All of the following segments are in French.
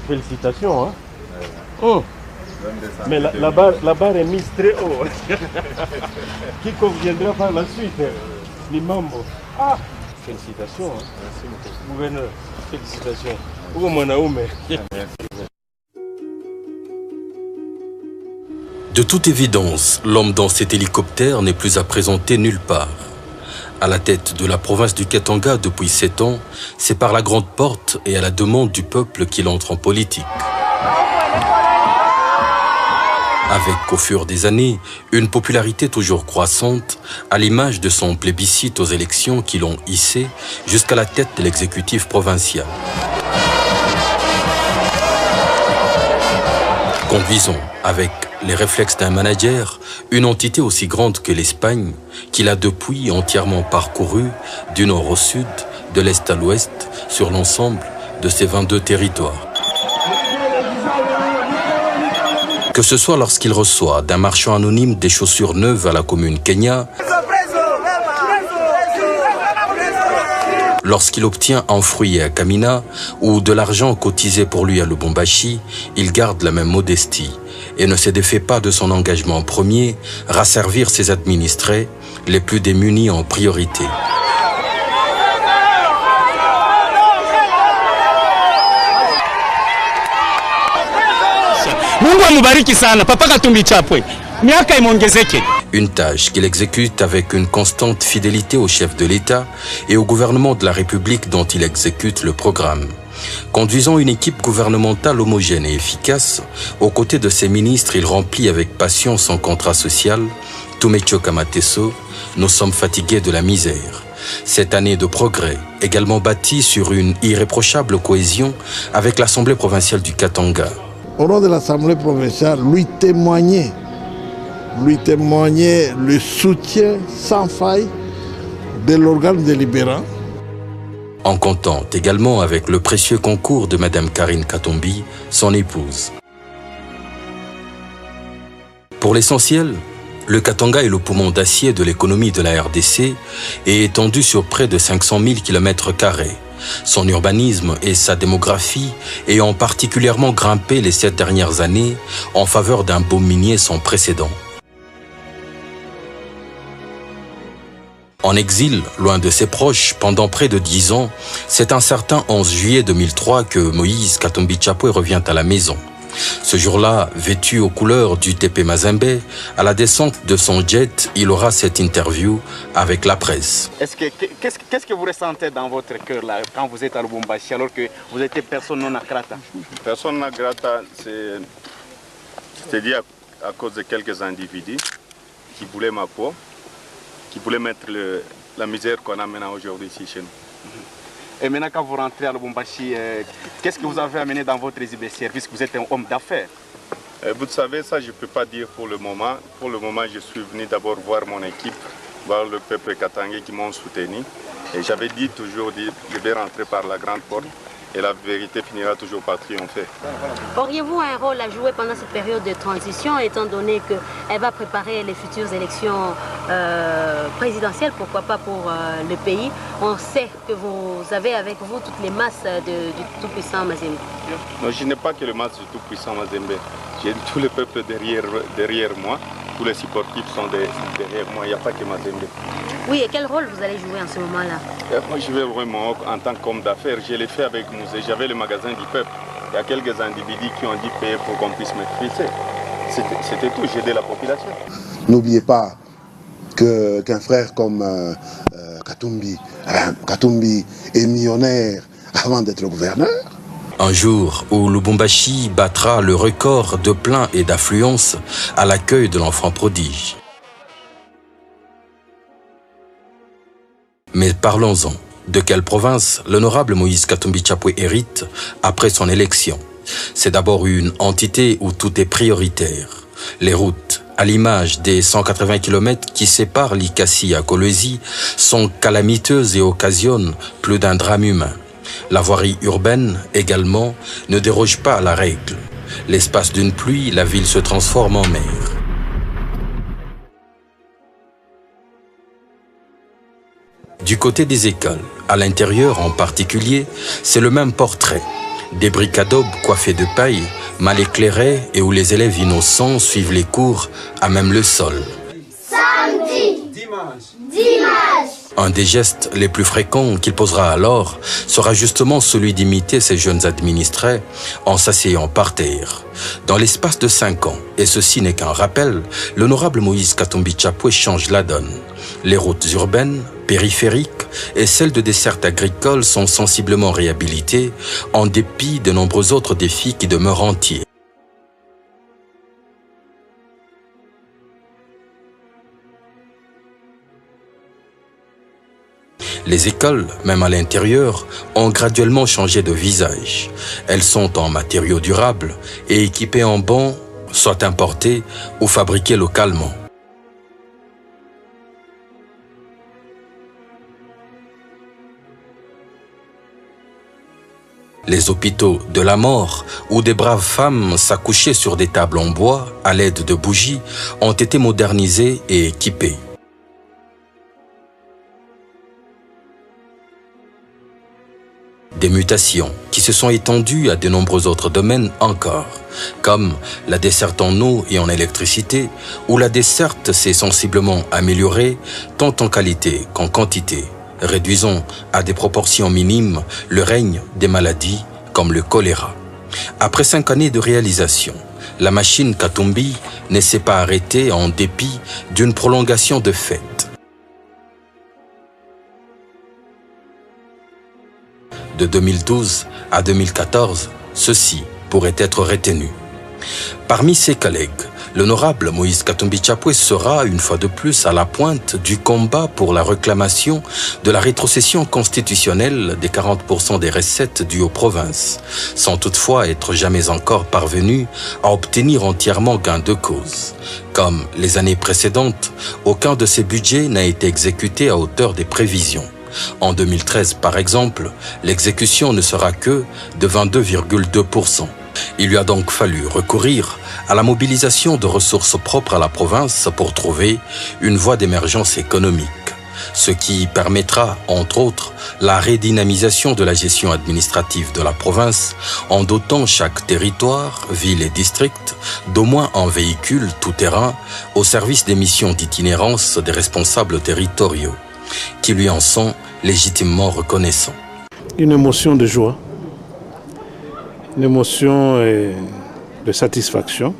Félicitations. Hein? Oh. Mais la barre est mise très haut. Qui conviendra par la suite? Les membres. Ah, félicitations. Hein? Merci beaucoup. Gouverneur, félicitations. Merci. De toute évidence, l'homme dans cet hélicoptère n'est plus à présenter nulle part. À la tête de la province du Katanga depuis 7 ans, c'est par la grande porte et à la demande du peuple qu'il entre en politique. Avec, au fur des années, une popularité toujours croissante, à l'image de son plébiscite aux élections qui l'ont hissé jusqu'à la tête de l'exécutif provincial. Conduisons, avec les réflexes d'un manager, une entité aussi grande que l'Espagne, qu'il a depuis entièrement parcouru du nord au sud, de l'est à l'ouest, sur l'ensemble de ses 22 territoires. Que ce soit lorsqu'il reçoit d'un marchand anonyme des chaussures neuves à la commune Kenya, lorsqu'il obtient un fruit à Kamina ou de l'argent cotisé pour lui à Lubumbashi, il garde la même modestie et ne se défait pas de son engagement premier, rasservir ses administrés, les plus démunis en priorité. Une tâche qu'il exécute avec une constante fidélité au chef de l'État et au gouvernement de la République dont il exécute le programme. Conduisant une équipe gouvernementale homogène et efficace, aux côtés de ses ministres, il remplit avec passion son contrat social. Tumecho Kamateso, nous sommes fatigués de la misère. Cette année de progrès, également bâtie sur une irréprochable cohésion avec l'Assemblée provinciale du Katanga. Au nom de l'Assemblée provinciale, lui témoigner le soutien sans faille de l'organe délibérant. En comptant également avec le précieux concours de Madame Karine Katumbi, son épouse. Pour l'essentiel, le Katanga est le poumon d'acier de l'économie de la RDC et étendu sur près de 500 000 km². Son urbanisme et sa démographie ayant particulièrement grimpé les 7 dernières années en faveur d'un boom minier sans précédent. En exil, loin de ses proches, pendant près de 10 ans, c'est un certain 11 juillet 2003 que Moïse Katumbi Chapwe revient à la maison. Ce jour-là, vêtu aux couleurs du TP Mazembe, à la descente de son jet, il aura cette interview avec la presse. Qu'est-ce que vous ressentez dans votre cœur là, quand vous êtes à Lubumbashi alors que vous êtes personne non grata? Personne non grata, c'est dit à cause de quelques individus qui voulaient ma peau, qui voulaient mettre la misère qu'on a maintenant aujourd'hui ici chez nous. Et maintenant, quand vous rentrez à Lubumbashi, qu'est-ce que vous avez amené dans votre résidence puisque vous êtes un homme d'affaires? Vous savez, ça je ne peux pas dire pour le moment. Pour le moment, je suis venu d'abord voir mon équipe, voir le peuple katangais qui m'ont soutenu. Et j'avais dit toujours, je vais rentrer par la grande porte et la vérité finira toujours par triompher. Auriez-vous un rôle à jouer pendant cette période de transition, étant donné qu'elle va préparer les futures élections présidentielles, pourquoi pas pour le pays? On sait que vous avez avec vous toutes les masses du tout-puissant Mazembe. Non, je n'ai pas que le masse du tout-puissant Mazembe. J'ai tout le peuple derrière moi. Tous les supportifs sont derrière moi, il n'y a pas que Mazembe. Oui, et quel rôle vous allez jouer en ce moment-là? Moi, je vais vraiment, en tant qu'homme d'affaires, je l'ai fait avec Mouzé. J'avais le magasin du peuple. Il y a quelques individus qui ont dit payer pour qu'on puisse me frisser. C'était tout, j'ai aidé la population. N'oubliez pas qu'un frère comme Katumbi est millionnaire avant d'être gouverneur. Un jour où Lubumbashi battra le record de plein et d'affluence à l'accueil de l'enfant prodige. Mais parlons-en. De quelle province l'honorable Moïse Katumbi Chapwe hérite après son élection? C'est d'abord une entité où tout est prioritaire. Les routes, à l'image des 180 km qui séparent Likasi à Kolwezi, sont calamiteuses et occasionnent plus d'un drame humain. La voirie urbaine, également, ne déroge pas à la règle. L'espace d'une pluie, la ville se transforme en mer. Du côté des écoles, à l'intérieur en particulier, c'est le même portrait. Des briques adobe coiffées de paille, mal éclairées et où les élèves innocents suivent les cours à même le sol. Samedi, dimanche. Un des gestes les plus fréquents qu'il posera alors sera justement celui d'imiter ces jeunes administrés en s'asseyant par terre. Dans l'espace de 5 ans, et ceci n'est qu'un rappel, l'honorable Moïse Katumbi Tchapoué change la donne. Les routes urbaines, périphériques et celles de desserte agricole sont sensiblement réhabilitées en dépit de nombreux autres défis qui demeurent entiers. Les écoles, même à l'intérieur, ont graduellement changé de visage. Elles sont en matériaux durables et équipées en bancs, soit importés ou fabriqués localement. Les hôpitaux de la mort, où des braves femmes s'accouchaient sur des tables en bois à l'aide de bougies, ont été modernisés et équipés. Des mutations qui se sont étendues à de nombreux autres domaines encore, comme la desserte en eau et en électricité, où la desserte s'est sensiblement améliorée tant en qualité qu'en quantité, réduisant à des proportions minimes le règne des maladies comme le choléra. Après 5 années de réalisation, la machine Katumbi ne s'est pas arrêtée en dépit d'une prolongation de fête. De 2012 à 2014, ceci pourrait être retenu. Parmi ses collègues, l'honorable Moïse Katumbi Tchapoué sera une fois de plus à la pointe du combat pour la réclamation de la rétrocession constitutionnelle des 40% des recettes dues aux provinces, sans toutefois être jamais encore parvenu à obtenir entièrement gain de cause. Comme les années précédentes, aucun de ces budgets n'a été exécuté à hauteur des prévisions. En 2013, par exemple, l'exécution ne sera que de 22,2%. Il lui a donc fallu recourir à la mobilisation de ressources propres à la province pour trouver une voie d'émergence économique, ce qui permettra, entre autres, la redynamisation de la gestion administrative de la province en dotant chaque territoire, ville et district d'au moins un véhicule tout-terrain au service des missions d'itinérance des responsables territoriaux, qui lui en sont légitimement reconnaissants. Une émotion de joie, une émotion de satisfaction,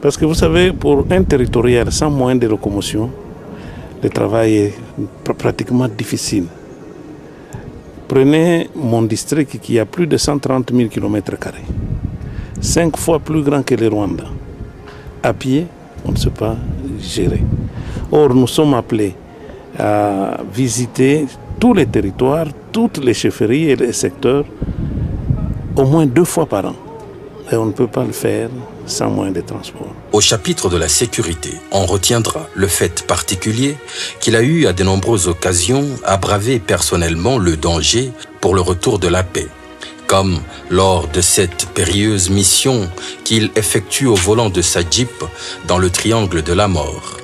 parce que vous savez, pour un territorial sans moyen de locomotion, le travail est pratiquement difficile. Prenez mon district qui a plus de 130 000 km², 5 fois plus grand que le Rwanda. À pied, on ne sait pas gérer. Or, nous sommes appelés à visiter tous les territoires, toutes les chefferies et les secteurs au moins 2 fois par an. Et on ne peut pas le faire sans moyen de transport. Au chapitre de la sécurité, on retiendra le fait particulier qu'il a eu à de nombreuses occasions à braver personnellement le danger pour le retour de la paix, comme lors de cette périlleuse mission qu'il effectue au volant de sa Jeep dans le triangle de la mort,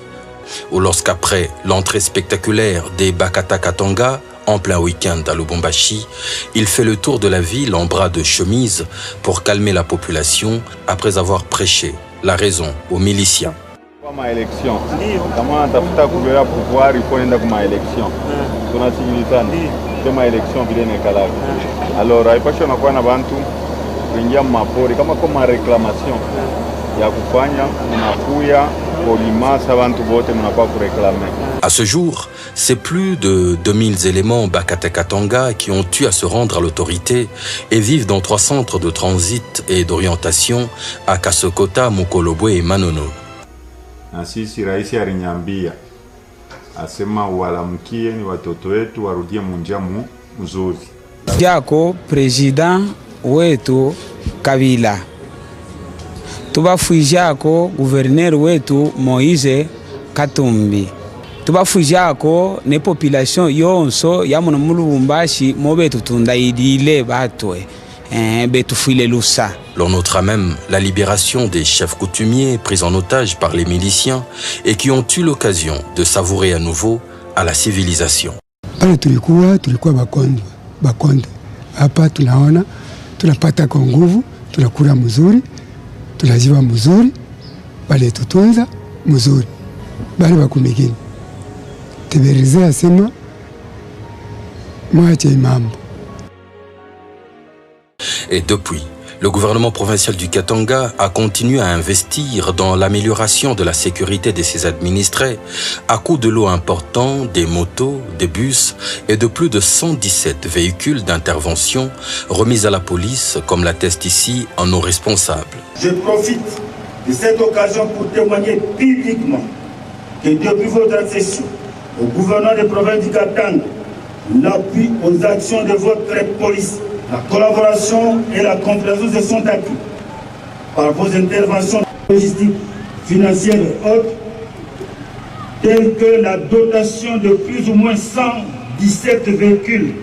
ou lorsqu'après l'entrée spectaculaire des Bakata Katanga, en plein week-end à Lubumbashi, il fait le tour de la ville en bras de chemise pour calmer la population après avoir prêché la raison aux miliciens. À ce jour, c'est plus de 2000 éléments Bakata Katanga qui ont eu à se rendre à l'autorité et vivent dans 3 centres de transit et d'orientation à Kasokota, Mukolobwe et Manono. Sisi raisi alinyambia asema walamkie ni watoto wetu warudie munjamu mzuri. Jako president wetu Kabila. Tubafujako gouverneur wetu Moïse Katumbi. Tubafujako ne population yonso ya muno Lubumbashi mobetu tundaidile batwe betufile lusa. L'on notera même la libération des chefs coutumiers pris en otage par les miliciens et qui ont eu l'occasion de savourer à nouveau à la civilisation. Tulikuwa bakonde hapa tunaona tunapata kwa nguvu, tunakula mzuri, tunaziwa mzuri, bale tutunza mzuri. Bale bakumigini teberizea sema mwache mambo. Et depuis, le gouvernement provincial du Katanga a continué à investir dans l'amélioration de la sécurité de ses administrés à coût de lots importants, des motos, des bus et de plus de 117 véhicules d'intervention remis à la police, comme l'atteste ici un nos responsables. Je profite de cette occasion pour témoigner publiquement que depuis votre accession au gouvernement de province du Katanga, l'appui aux actions de votre police, la collaboration et la compréhension se sont acquis par vos interventions logistiques, financières et autres, telles que la dotation de plus ou moins 117 véhicules.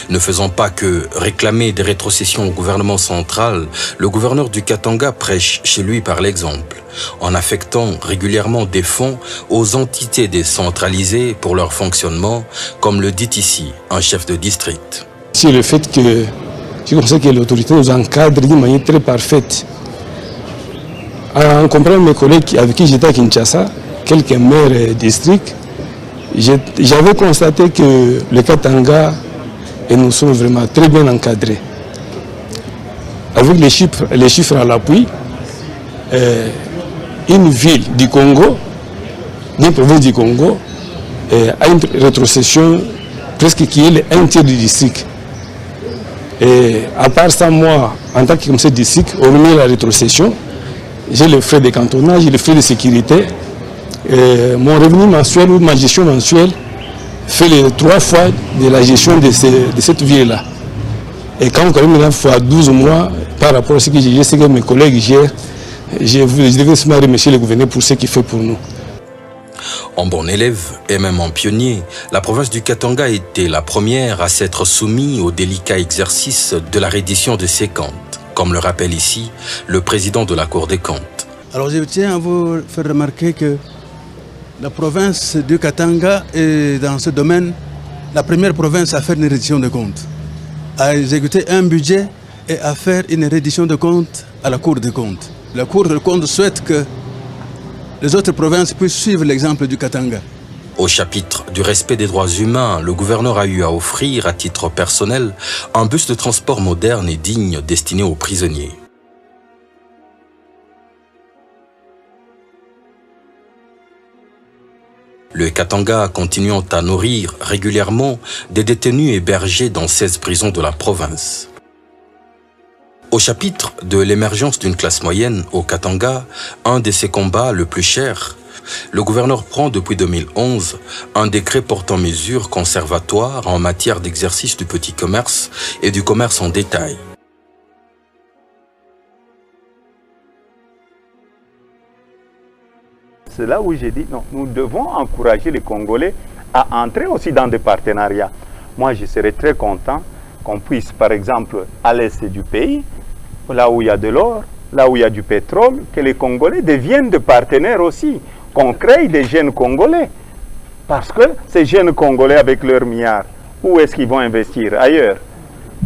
Ne faisant pas que réclamer des rétrocessions au gouvernement central, le gouverneur du Katanga prêche chez lui par l'exemple, en affectant régulièrement des fonds aux entités décentralisées pour leur fonctionnement, comme le dit ici un chef de district. C'est le fait que je constate que l'autorité nous encadre d'une manière très parfaite. En comprenant mes collègues avec qui j'étais à Kinshasa, quelques maires districts, j'avais constaté que le Katanga et nous sommes vraiment très bien encadrés. Avec les chiffres à l'appui, une ville du Congo, une province du Congo, a une rétrocession presque qui est un tiers du district. Et à part ça, moi, en tant que commissaire de district, hormis la rétrocession, j'ai les frais de cantonnage, les frais de sécurité. Mon revenu mensuel ou ma gestion mensuelle fait les 3 fois de la gestion de cette ville-là. Et quand on même fois 12 mois, par rapport à ce que j'ai, ce que mes collègues gèrent, je devais remercier le gouverneur pour ce qu'il fait pour nous. En bon élève et même en pionnier, la province du Katanga était la première à s'être soumise au délicat exercice de la reddition de ses comptes, comme le rappelle ici le président de la Cour des comptes. Alors je tiens à vous faire remarquer que la province du Katanga est dans ce domaine la première province à faire une reddition de comptes, à exécuter un budget et à faire une reddition de comptes à la Cour des comptes. La Cour des comptes souhaite que les autres provinces puissent suivre l'exemple du Katanga. Au chapitre du respect des droits humains, le gouverneur a eu à offrir à titre personnel un bus de transport moderne et digne destiné aux prisonniers. Le Katanga continuant à nourrir régulièrement des détenus hébergés dans 16 prisons de la province. Au chapitre de l'émergence d'une classe moyenne au Katanga, un de ses combats le plus cher, le gouverneur prend depuis 2011 un décret portant mesures conservatoires en matière d'exercice du petit commerce et du commerce en détail. C'est là où j'ai dit non, nous devons encourager les Congolais à entrer aussi dans des partenariats. Moi, je serais très content qu'on puisse, par exemple, à l'est du pays, là où il y a de l'or, là où il y a du pétrole, que les Congolais deviennent des partenaires aussi, qu'on crée des jeunes Congolais. Parce que ces jeunes Congolais, avec leurs milliards, où est-ce qu'ils vont investir? Ailleurs.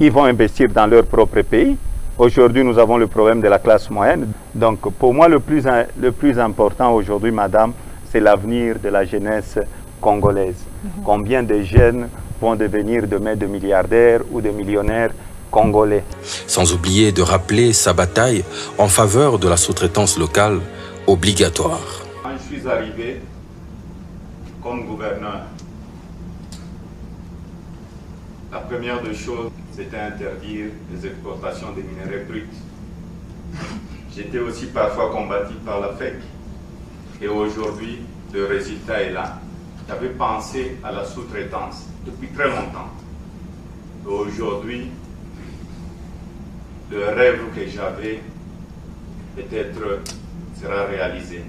Ils vont investir dans leur propre pays. Aujourd'hui, nous avons le problème de la classe moyenne. Donc, pour moi, le plus important aujourd'hui, madame, c'est l'avenir de la jeunesse congolaise. Combien de jeunes vont devenir demain de milliardaires ou de millionnaires congolais? Sans oublier de rappeler sa bataille en faveur de la sous-traitance locale obligatoire. Quand je suis arrivé comme gouverneur, la première des choses, c'était interdire les exportations des minerais bruts. J'étais aussi parfois combattu par la FEC. Et aujourd'hui, le résultat est là. J'avais pensé à la sous-traitance depuis très longtemps. Aujourd'hui, le rêve que j'avais peut-être sera réalisé.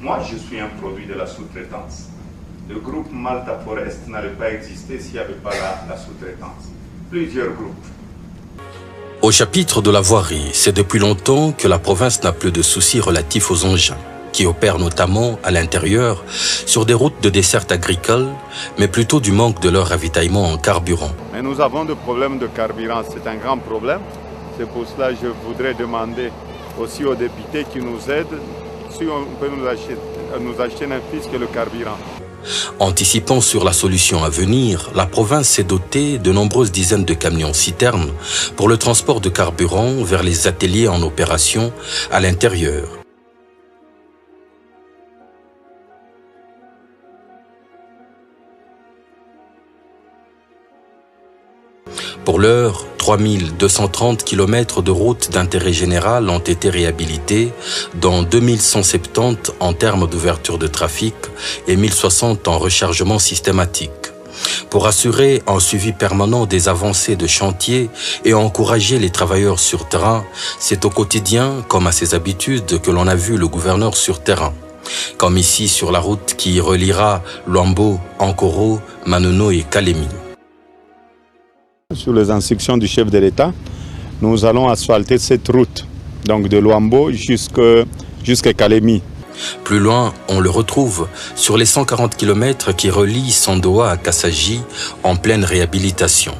Moi, je suis un produit de la sous-traitance. Le groupe Malta Forest n'allait pas exister s'il n'y avait pas la sous-traitance. Plusieurs groupes. Au chapitre de la voirie, c'est depuis longtemps que la province n'a plus de soucis relatifs aux engins, qui opèrent notamment à l'intérieur sur des routes de dessert agricole, mais plutôt du manque de leur ravitaillement en carburant. Mais nous avons des problèmes de carburant, c'est un grand problème. C'est pour cela que je voudrais demander aussi aux députés qui nous aident si on peut nous acheter un plus que le carburant. Anticipant sur la solution à venir, la province s'est dotée de nombreuses dizaines de camions-citernes pour le transport de carburant vers les ateliers en opération à l'intérieur. Pour l'heure, 3230 km de routes d'intérêt général ont été réhabilités, dont 2170 en termes d'ouverture de trafic et 1060 en rechargement systématique. Pour assurer un suivi permanent des avancées de chantier et encourager les travailleurs sur terrain, c'est au quotidien, comme à ses habitudes, que l'on a vu le gouverneur sur terrain. Comme ici sur la route qui reliera Luambo, Ankoro, Manono et Kalemi. Sur les instructions du chef de l'État, nous allons asphalter cette route, donc de Luambo jusqu'à Kalemi. Plus loin, on le retrouve sur les 140 km qui relient Sandoa à Kassaji en pleine réhabilitation.